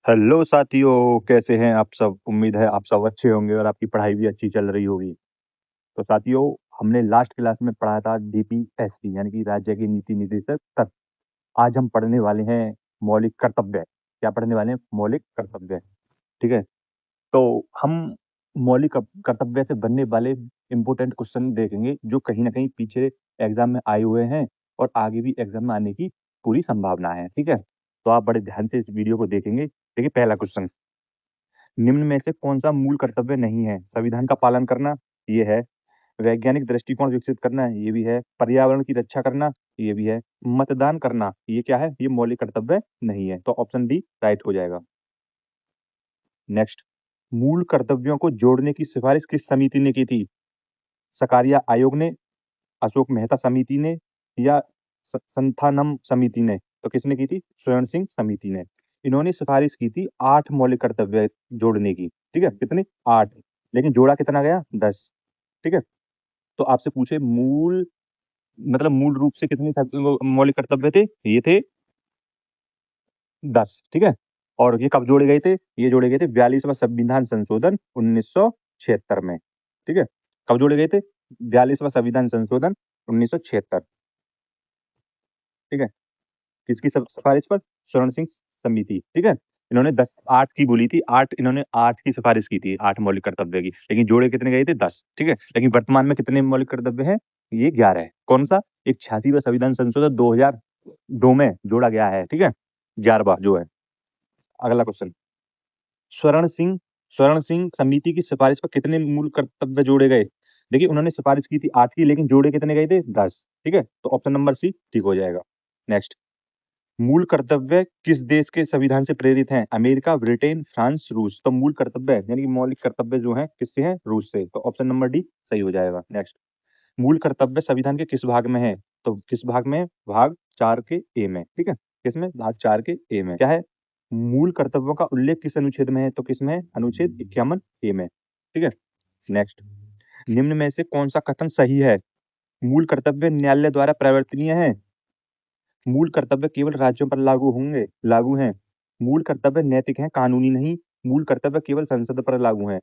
Hello साथियों, कैसे हैं आप सब। उम्मीद है आप सब अच्छे होंगे और आपकी पढ़ाई भी अच्छी चल रही होगी। तो साथियों, हमने लास्ट क्लास में पढ़ा था डीपीएससी यानी कि राज्य की नीति निर्देशक तत्व। आज हम पढ़ने वाले हैं मौलिक कर्तव्य। क्या पढ़ने वाले हैं? मौलिक कर्तव्य। ठीक है। तो हम मौलिक कर्तव्य से बनने वाले इंपॉर्टेंट क्वेश्चन देखेंगे जो कहीं ना कहीं पीछे एग्जाम में आए हुए हैं और आगे भी एग्जाम में आने की पूरी संभावना है। ठीक है। तो आप बड़े ध्यान से इस वीडियो को देखेंगे। देखिए, पहला क्वेश्चन, निम्न में से कौन सा मूल कर्तव्य नहीं है? संविधान का पालन करना, ये है। वैज्ञानिक दृष्टिकोण विकसित करना, ये भी है। पर्यावरण की रक्षा करना, ये भी है। मतदान करना, ये क्या है? ये मौलिक कर्तव्य नहीं है। तो ऑप्शन डी राइट हो जाएगा। नेक्स्ट, मूल कर्तव्यों को जोड़ने की सिफारिश किस समिति ने की थी? सकारिया आयोग ने, अशोक मेहता समिति ने, या संथानम समिति ने? तो किसने की थी? स्वर्ण सिंह समिति ने। इन्होंने सिफारिश की थी 8 मौलिक कर्तव्य जोड़ने की। ठीक है, कितने? 8। लेकिन जोड़ा कितना गया? 10। ठीक है। तो आपसे पूछे मूल मतलब मूल रूप से कितने मौलिक कर्तव्य थे? ये थे 10। ठीक है। और ये कब जोड़े गए थे? ये जोड़े गए थे 42वां संविधान संशोधन 1976 में। ठीक है। कब जोड़े गए थे? 42वां संविधान संशोधन 1976। ठीक है। किसकी सिफारिश पर? स्वर्ण सिंह समिति। ठीक है। इन्होंने 8 की बोली थी। 8 इन्होंने 8 की सिफारिश की थी, 8 मौलिक कर्तव्य की। लेकिन जोड़े कितने गए थे? 10। ठीक है। लेकिन वर्तमान में कितने मौलिक कर्तव्य हैं? ये 11 है। कौन सा? एक 86वां संविधान संशोधन 2002 में जोड़ा गया है। ठीक है। 11वां जो है। अगला क्वेश्चन, स्वर्ण सिंह स्वर्ण सिंह समिति की सिफारिश पर कितने मूल कर्तव्य जोड़े गए? देखिए, उन्होंने सिफारिश की थी 8 की, लेकिन जोड़े कितने गए थे? 10। ठीक है। तो ऑप्शन नंबर सी ठीक हो जाएगा। नेक्स्ट, मूल कर्तव्य किस देश के संविधान से प्रेरित हैं? अमेरिका, ब्रिटेन, फ्रांस, रूस? तो मूल कर्तव्य यानी कि मौलिक कर्तव्य जो है किससे है? रूस से। तो ऑप्शन नंबर डी सही हो जाएगा। नेक्स्ट, मूल कर्तव्य संविधान के किस भाग में है? तो किस भाग में? भाग 4 के ए में। ठीक है। किसमें? भाग 4 के ए में। क्या है? मूल कर्तव्यों का उल्लेख किस अनुच्छेद में है? तो किसमें है? अनुच्छेद 51 ए में। ठीक है। नेक्स्ट, निम्न में से कौन सा कथन सही है? मूल कर्तव्य न्यायालय द्वारा परिवर्तनीय है। मूल कर्तव्य केवल राज्यों पर लागू हैं। मूल कर्तव्य नैतिक हैं, कानूनी नहीं। मूल कर्तव्य केवल संसद पर लागू हैं।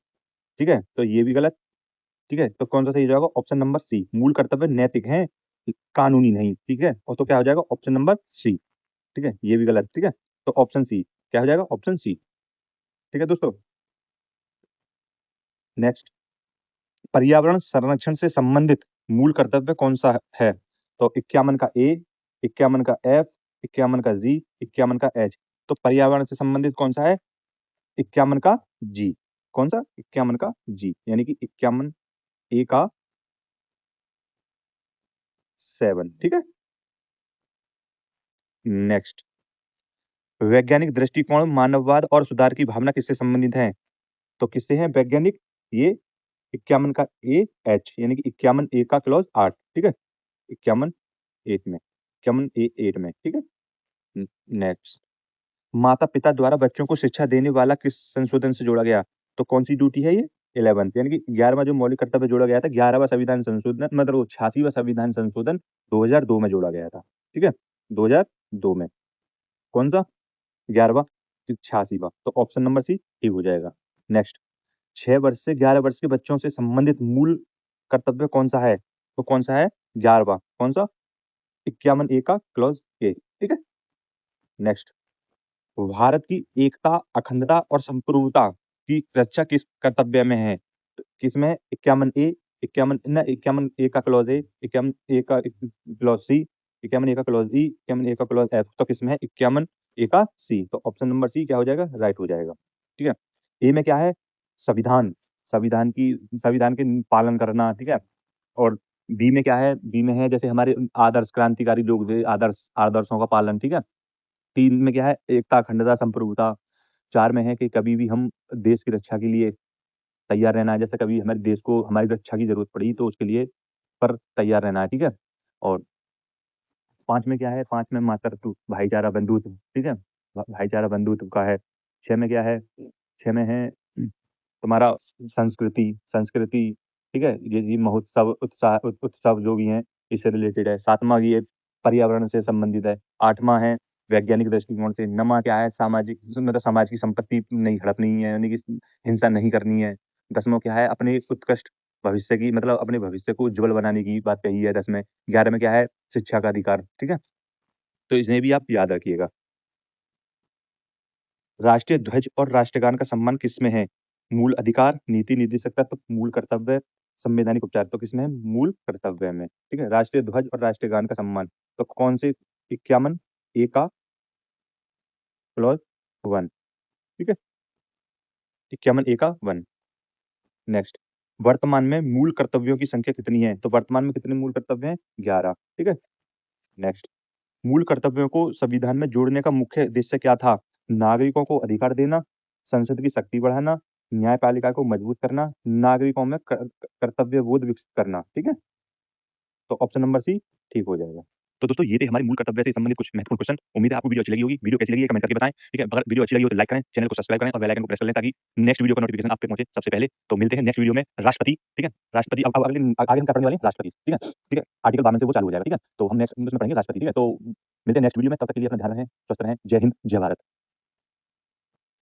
ठीक है। तो ये भी गलत। ठीक है। तो कौन सा सही हो जाएगा? ऑप्शन नंबर सी, मूल कर्तव्य नैतिक हैं, कानूनी नहीं। ठीक है। और तो क्या हो जाएगा? Option number C. ठीक है। ये भी गलत। ठीक है। तो ऑप्शन सी क्या हो जाएगा? Option C. ठीक है दोस्तों। नेक्स्ट, पर्यावरण संरक्षण से संबंधित मूल कर्तव्य कौन सा है? तो 51 का ए, 51 का एफ, 51 का जी, 51 का एच। तो पर्यावरण से संबंधित कौन सा है? 51 का जी। कौन सा? 51 का जी, यानी कि 51 ए का 7। ठीक है। नेक्स्ट, वैज्ञानिक दृष्टिकोण मानववाद और सुधार की भावना किससे संबंधित है? तो किससे है वैज्ञानिक? ये 51 का ए एच, यानी कि 51 ए का क्लॉज 8। ठीक है। 51 8 में, 51 ए 8 में। ठीक है। नेक्स्ट, माता पिता द्वारा बच्चों को शिक्षा देने वाला किस संशोधन से जोड़ा गया? तो कौन सी ड्यूटी है ये? 11th, यानी कि 11वां जो मौलिक कर्तव्य जोड़ा गया था, 11वां संविधान संशोधन, मतलब वो 86वां संविधान संशोधन 2002 में जोड़ा गया था। ठीक है। 2002 में। कौन सा? 11वां, 86वां। तो ऑप्शन नंबर सी ठीक हो जाएगा। नेक्स्ट, 6 वर्ष से 11 वर्ष के बच्चों से संबंधित मूल कर्तव्य कौन सा है? तो कौन सा है? 11वां। कौन सा? 51 ए का क्लॉज ए। ठीक है। नेक्स्ट, भारत की एकता, अखंडता और संप्रभुता की रक्षा किस कर्तव्य में है? तो किसमें है? 51 ए, 51 ना, 51 ए का क्लॉज ए, 51 ए का क्लॉज सी, 51 ए का क्लॉज ई, 51 ए का क्लॉज एफ। तो किसमें है? 51 ए का सी। तो ऑप्शन नंबर सी क्या हो जाएगा? राइट हो जाएगा। ठीक है। ए में क्या है? संविधान, संविधान के पालन करना। ठीक है। और बी में क्या है? बी में है जैसे हमारे आदर्श क्रांतिकारी लोग थे, आदर्शों का पालन। ठीक है। 3 में क्या है? एकता, अखंडता, संप्रभुता। 4 में है कि कभी भी हम देश की रक्षा के लिए तैयार रहना है। जैसे कभी हमारे देश को हमारी रक्षा की ज़रूरत पड़ी तो उसके लिए पर तैयार रहना है। ठीक है। और 5 में क्या है? 5 में मातृत्व, भाईचारा, बंधुत्व। ठीक है। भाईचारा बंधुत्व का है। 6 में क्या है? 6 में है तुम्हारा संस्कृति संस्कृति। ठीक है। ये महोत्सव, उत्सव जो भी हैं इससे रिलेटेड है। 7वां ये पर्यावरण से संबंधित है। 8वां है वैज्ञानिक दृष्टिकोण से। नमा क्या है, सामाजिक, मतलब समाज की संपत्ति नहीं हड़पनी है, यानी कि हिंसा नहीं करनी है। 10वां क्या है, अपने उत्कृष्ट भविष्य की, मतलब अपने भविष्य को उज्ज्वल बनाने की बात कही है 10 में। 11 में क्या है, शिक्षा का अधिकार, ठीक है? तो इन्हें भी आप याद रखिएगा। राष्ट्रीय ध्वज और राष्ट्रगान का सम्मान किसमें है? मूल अधिकार, नीति निर्देशक तत्व, मूल कर्तव्य, संवैधानिक उपचार। तो किसमें है? मूल कर्तव्य में, ठीक है? राष्ट्रीय ध्वज और राष्ट्रगान का सम्मान, तो कौन से? 51 ए का क्लॉज 1, ठीक है? 51 ए का 1। नेक्स्ट, वर्तमान में मूल कर्तव्यों की संख्या कितनी है? तो वर्तमान में कितने मूल कर्तव्य हैं? 11, ठीक है? नेक्स्ट, मूल कर्तव्यों को संविधान में जोड़ने का मुख्य उद्देश्य क्या था? नागरिकों को अधिकार देना, संसद की शक्ति बढ़ाना, न्यायपालिका को मजबूत करना, नागरिकों में कर्तव्य बोध विकसित करना, ठीक है? तो ऑप्शन नंबर सी ठीक हो जाएगा। तो दोस्तों ये थे हमारे मूल कर्तव्य से संबंधित कुछ महत्वपूर्ण क्वेश्चन। उम्मीद है आपको वीडियो अच्छी लगी होगी। वीडियो कैसी लगी है कमेंट करके बताएं, ठीक है? अगर वीडियो अच्छी लगी हो तो लाइक करें, चैनल को सब्सक्राइब करें और बेल आइकन को प्रेस कर लें ताकि नेक्स्ट वीडियो का नोटिफिकेशन आप तक पहुंचे सबसे पहले। तो मिलते हैं नेक्स्ट वीडियो में राष्ट्रपति, ठीक है? राष्ट्रपति अब आगे आगे हम क्या पढ़ने वाले हैं? राष्ट्रपति, ठीक है? ठीक है? आर्टिकल 52 से वो चालू हो जाएगा, ठीक है? तो हम नेक्स्ट उसमें पढ़ेंगे राष्ट्रपति, ठीक है? तो मिलते हैं नेक्स्ट वीडियो में, तब तक के लिए अपना ध्यान रखें, स्वस्थ रहें। जय हिंद, जय भारत।